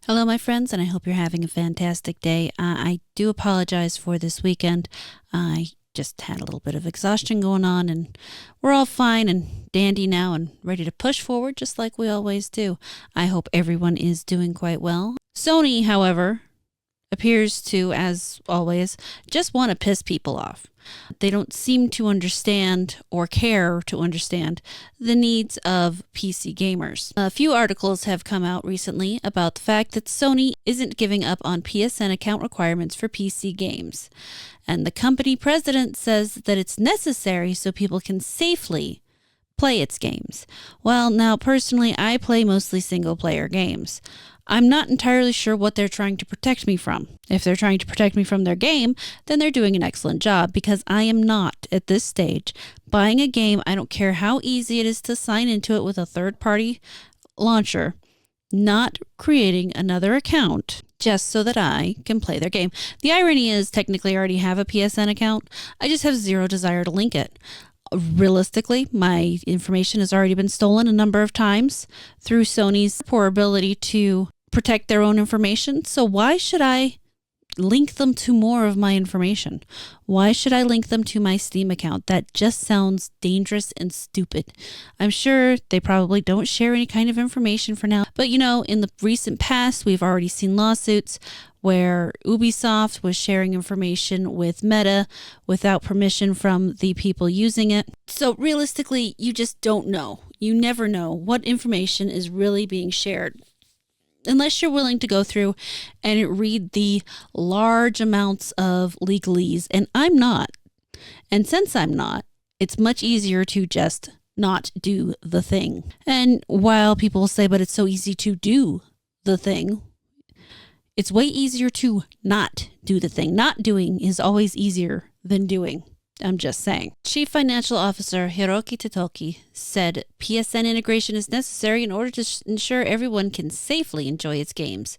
Hello, my friends, and I hope you're having a fantastic day. I do apologize for this weekend. I just had a little bit of exhaustion going on, and we're all fine and dandy now and ready to push forward just like we always do. I hope everyone is doing quite well. Sony, however, appears to, as always, just want to piss people off. They don't seem to understand or care to understand the needs of PC gamers. A few articles have come out recently about the fact that Sony isn't giving up on PSN account requirements for PC games. And the company president says that it's necessary so people can safely play its games. Well, now personally, I play mostly single-player games. I'm not entirely sure what they're trying to protect me from. If they're trying to protect me from their game, then they're doing an excellent job, because I am not, at this stage, buying a game. I don't care how easy it is to sign into it with a third-party launcher, not creating another account just so that I can play their game. The irony is, technically I already have a PSN account. I just have zero desire to link it. Realistically, my information has already been stolen a number of times through Sony's poor ability to protect their own information. So why should I link them to more of my information? Why should I link them to my Steam account? That just sounds dangerous and stupid. I'm sure they probably don't share any kind of information for now. But you know, in the recent past, we've already seen lawsuits where Ubisoft was sharing information with Meta without permission from the people using it. So realistically, you just don't know. You never know what information is really being shared, unless you're willing to go through and read the large amounts of legalese. And I'm not. And since I'm not, it's much easier to just not do the thing. And while people say, but it's so easy to do the thing, it's way easier to not do the thing. Not doing is always easier than doing. I'm just saying. Chief Financial Officer Hiroki Totoki said PSN integration is necessary in order to ensure everyone can safely enjoy its games.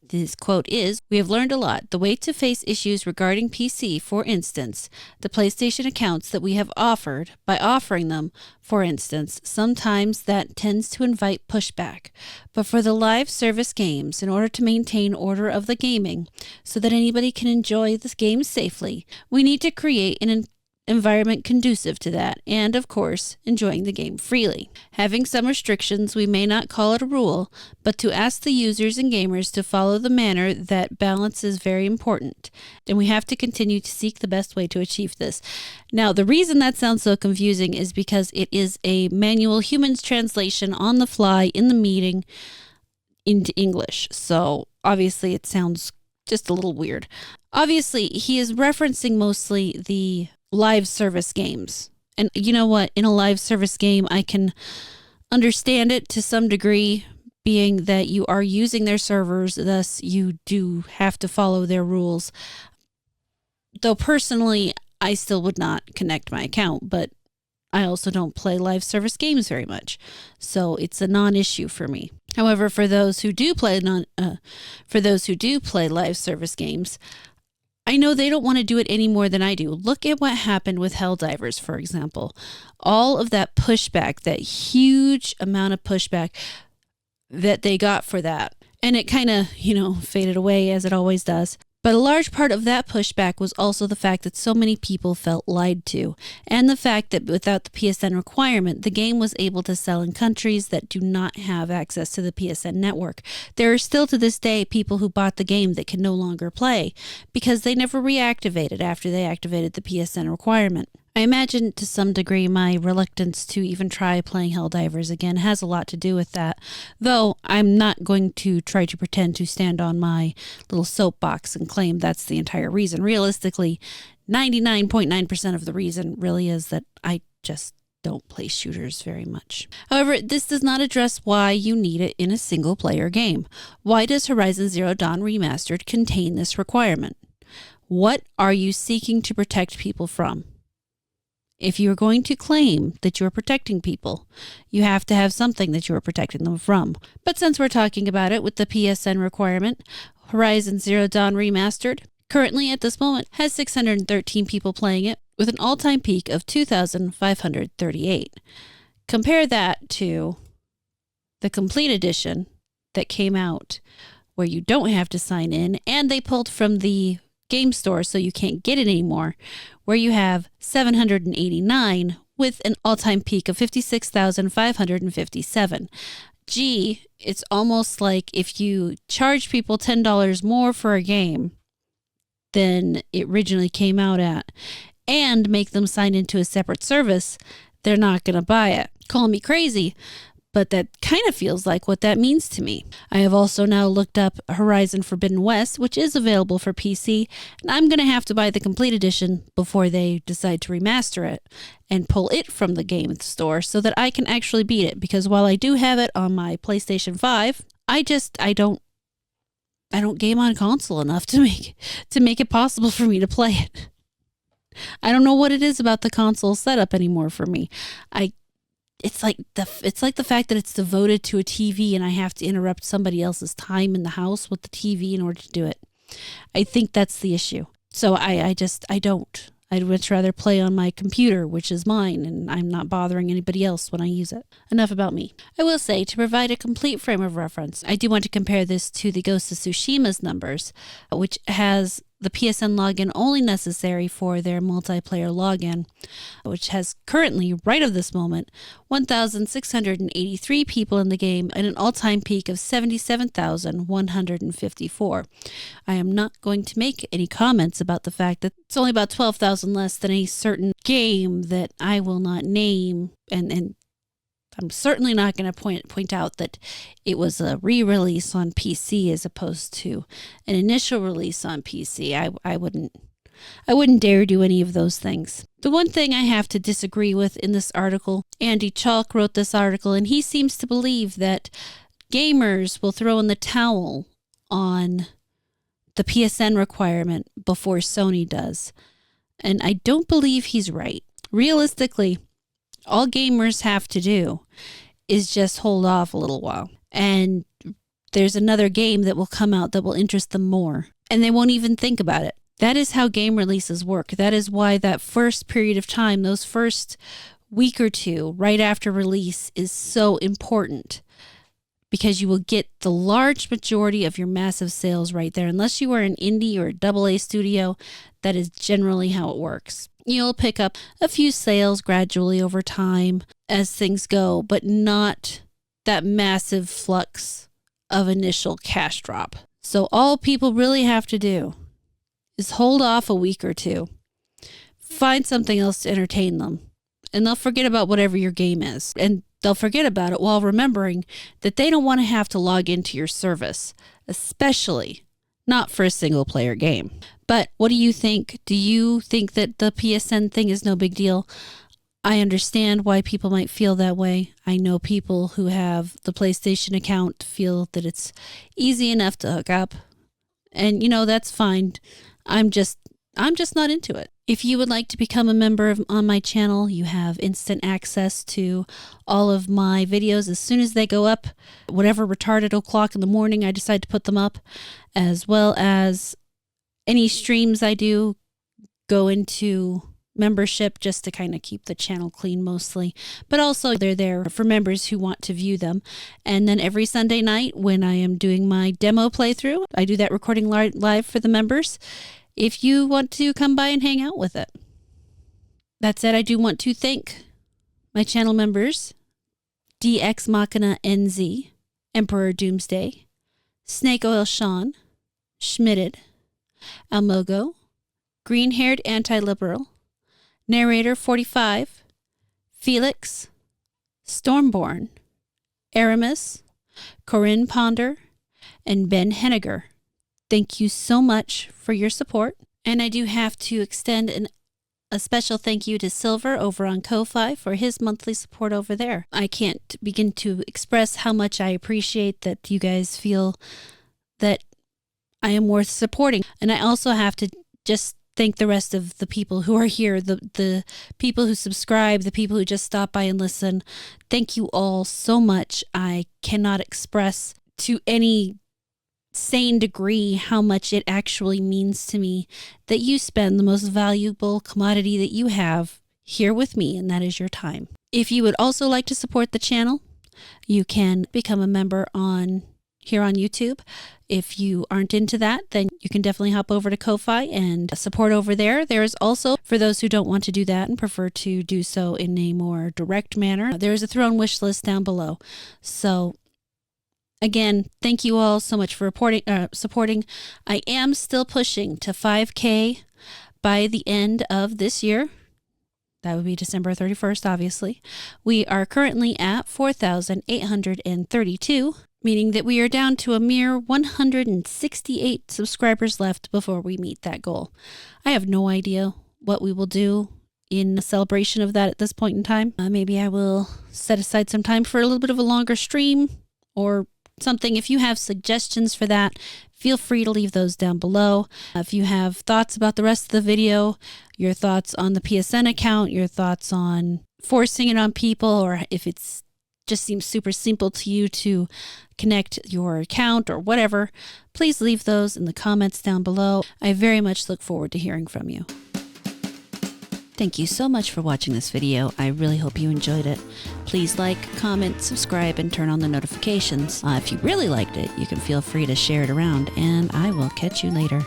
His quote is, "We have learned a lot. The way to face issues regarding PC, for instance, the PlayStation accounts that we have offered, by offering them, for instance, sometimes that tends to invite pushback. But for the live service games, in order to maintain order of the gaming, so that anybody can enjoy the game safely, we need to create an environment conducive to that, and of course, enjoying the game freely. Having some restrictions, we may not call it a rule, but to ask the users and gamers to follow the manner that balance is very important, and we have to continue to seek the best way to achieve this." Now, the reason that sounds so confusing is because it is a manual humans translation on the fly in the meeting into English, so obviously it sounds just a little weird. Obviously, he is referencing mostly the live service games. And you know what? In a live service game, I can understand it to some degree, being that you are using their servers, thus you do have to follow their rules. Though personally, I still would not connect my account, but I also don't play live service games very much. So it's a non-issue for me. However, for those who do play live service games, I know they don't want to do it any more than I do. Look at what happened with Helldivers, for example. All of that pushback, that huge amount of pushback that they got for that. And it kind of, faded away, as it always does. But a large part of that pushback was also the fact that so many people felt lied to, and the fact that without the PSN requirement, the game was able to sell in countries that do not have access to the PSN network. There are still to this day people who bought the game that can no longer play because they never reactivated after they activated the PSN requirement. I imagine to some degree my reluctance to even try playing Helldivers again has a lot to do with that, though I'm not going to try to pretend to stand on my little soapbox and claim that's the entire reason. Realistically, 99.9% of the reason really is that I just don't play shooters very much. However, this does not address why you need it in a single-player game. Why does Horizon Zero Dawn Remastered contain this requirement? What are you seeking to protect people from? If you're going to claim that you're protecting people, you have to have something that you're protecting them from. But since we're talking about it with the PSN requirement, Horizon Zero Dawn Remastered currently at this moment has 613 people playing it, with an all-time peak of 2,538. Compare that to the complete edition that came out, where you don't have to sign in, and they pulled from the game store so you can't get it anymore, where you have 789 with an all-time peak of 56,557. Gee, it's almost like if you charge people $10 more for a game than it originally came out at and make them sign into a separate service, they're not going to buy it. Call me crazy, but that kind of feels like what that means to me. I have also now looked up Horizon Forbidden West, which is available for PC, and I'm going to have to buy the complete edition before they decide to remaster it and pull it from the game store so that I can actually beat it, because while I do have it on my PlayStation 5, I don't game on console enough to make it possible for me to play it. I don't know what it is about the console setup anymore for me. It's like the fact that it's devoted to a TV and I have to interrupt somebody else's time in the house with the TV in order to do it. I think that's the issue. So I don't. I'd much rather play on my computer, which is mine, and I'm not bothering anybody else when I use it. Enough about me. I will say, to provide a complete frame of reference, I do want to compare this to the Ghost of Tsushima's numbers, which has the PSN login only necessary for their multiplayer login, which has currently, right of this moment, 1,683 people in the game and an all-time peak of 77,154. I am not going to make any comments about the fact that it's only about 12,000 less than a certain game that I will not name, and I'm certainly not going to point out that it was a re-release on PC as opposed to an initial release on PC. I wouldn't dare do any of those things. The one thing I have to disagree with in this article, Andy Chalk wrote this article, and he seems to believe that gamers will throw in the towel on the PSN requirement before Sony does. And I don't believe he's right. Realistically, all gamers have to do is just hold off a little while. And there's another game that will come out that will interest them more. And they won't even think about it. That is how game releases work. That is why that first period of time, those first week or two right after release is so important. Because you will get the large majority of your massive sales right there. Unless you are an indie or a AA studio, that is generally how it works. You'll pick up a few sales gradually over time as things go, but not that massive flux of initial cash drop. So all people really have to do is hold off a week or two, find something else to entertain them, and they'll forget about whatever your game is. And they'll forget about it while remembering that they don't want to have to log into your service, especially not for a single player game. But what do you think? Do you think that the PSN thing is no big deal? I understand why people might feel that way. I know people who have the PlayStation account feel that it's easy enough to hook up. And that's fine. I'm just not into it. If you would like to become a member on my channel, you have instant access to all of my videos as soon as they go up, whatever retarded o'clock in the morning I decide to put them up, as well as any streams I do go into membership just to kind of keep the channel clean mostly. But also they're there for members who want to view them. And then every Sunday night when I am doing my demo playthrough, I do that recording live for the members if you want to come by and hang out with it. That said, I do want to thank my channel members, DX Machina NZ, Emperor Doomsday, Snake Oil Sean, Schmitted, Almogo, Green-Haired Anti-Liberal, Narrator 45, Felix, Stormborn, Aramis, Corinne Ponder, and Ben Henniger. Thank you so much for your support. And I do have to extend a special thank you to Silver over on Ko-Fi for his monthly support over there. I can't begin to express how much I appreciate that you guys feel that I am worth supporting. And I also have to just thank the rest of the people who are here, the people who subscribe, the people who just stop by and listen. Thank you all so much. I cannot express to any sane degree how much it actually means to me that you spend the most valuable commodity that you have here with me, and that is your time. If you would also like to support the channel, you can become a member on here on YouTube. If you aren't into that, then you can definitely hop over to Ko-Fi and support over there. There is also, for those who don't want to do that and prefer to do so in a more direct manner, there is a Throne wish list down below. So again, thank you all so much for supporting. I am still pushing to 5K by the end of this year. That would be December 31st, obviously. We are currently at 4,832, meaning that we are down to a mere 168 subscribers left before we meet that goal. I have no idea what we will do in a celebration of that at this point in time. Maybe I will set aside some time for a little bit of a longer stream or something. If you have suggestions for that, feel free to leave those down below. If you have thoughts about the rest of the video, your thoughts on the PSN account, your thoughts on forcing it on people, or if it's just seems super simple to you to connect your account or whatever, please leave those in the comments down below. I very much look forward to hearing from you. Thank you so much for watching this video. I really hope you enjoyed it. Please like, comment, subscribe, and turn on the notifications. If you really liked it, you can feel free to share it around, and I will catch you later.